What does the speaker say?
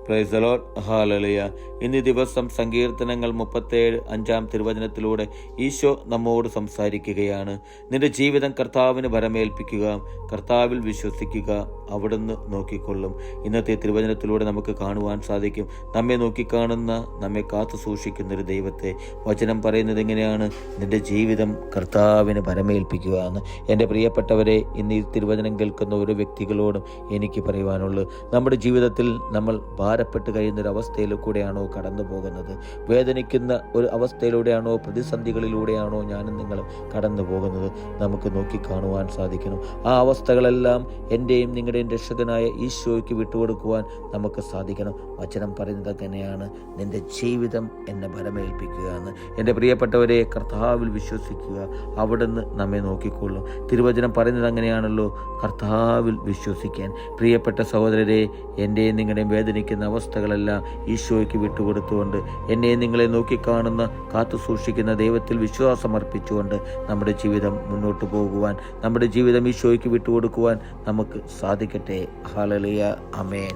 Praise the Lord. Hallelujah. ഇന്ന് ദിവസം സങ്കീർത്തനങ്ങൾ 37 തിരുവചനത്തിലൂടെ ഈശോ നമ്മോട് സംസാരിക്കുകയാണ്. നിന്റെ ജീവിതം കർത്താവിന് ഭരമേൽപ്പിക്കുക, കർത്താവിൽ വിശ്വസിക്കുക, അവിടുന്ന് നോക്കിക്കൊള്ളും. ഇന്നത്തെ തിരുവചനത്തിലൂടെ നമുക്ക് കാണുവാൻ സാധിക്കും നമ്മെ നോക്കിക്കാണുന്ന, നമ്മെ കാത്തു സൂക്ഷിക്കുന്ന ഒരു ദൈവത്തെ. വചനം പറയുന്നത് എങ്ങനെയാണ്? നിന്റെ ജീവിതം കർത്താവിന് ഭരമേൽപ്പിക്കുക എന്ന്. എൻ്റെ പ്രിയപ്പെട്ടവരെ, ഇന്ന് ഈ തിരുവചനം കേൾക്കുന്ന ഓരോ വ്യക്തികളോടും എനിക്ക് പറയുവാനുള്ളത്, നമ്മുടെ ജീവിതത്തിൽ നമ്മൾ ഭാരപ്പെട്ട് കഴിയുന്നൊരു അവസ്ഥയിൽ കൂടെയാണോ കടന്നു പോകുന്നത്? വേദനിക്കുന്ന ഒരു അവസ്ഥയിലൂടെയാണോ, പ്രതിസന്ധികളിലൂടെയാണോ ഞാനും നിങ്ങളും കടന്നു പോകുന്നത്? നമുക്ക് നോക്കിക്കാണുവാൻ സാധിക്കണം. ആ അവസ്ഥകളെല്ലാം എൻ്റെയും നിങ്ങളുടെയും രക്ഷകനായ ഈശോയ്ക്ക് വിട്ടുകൊടുക്കുവാൻ നമുക്ക് സാധിക്കണം. വചനം പറയുന്നത് തന്നെയാണ്, നിന്റെ ജീവിതം എന്നെ ഭരമേൽപ്പിക്കുക എന്ന്. എൻ്റെ പ്രിയപ്പെട്ടവരെ, കർത്താവിൽ വിശ്വസിക്കുക, അവിടുന്ന് നമ്മെ നോക്കിക്കൊള്ളും. തിരുവചനം പറയുന്നത് അങ്ങനെയാണല്ലോ, കർത്താവിൽ വിശ്വസിക്കാൻ. പ്രിയപ്പെട്ട സഹോദരരെ, എൻ്റെയും നിങ്ങളുടെയും വേദനിക്കുന്ന അവസ്ഥകളെല്ലാം ഈശോയ്ക്ക് വിട്ടുകൊടുത്തുകൊണ്ട്, എന്നെയും നിങ്ങളെ നോക്കിക്കാണുന്ന, കാത്തു സൂക്ഷിക്കുന്ന ദൈവത്തിൽ വിശ്വാസം അർപ്പിച്ചുകൊണ്ട് നമ്മുടെ ജീവിതം മുന്നോട്ട് പോകുവാൻ, നമ്മുടെ ജീവിതം ഈശോയ്ക്ക് വിട്ടുകൊടുക്കുവാൻ നമുക്ക് സാധിക്കട്ടെ. ഹല്ലേലൂയ. ആമേൻ.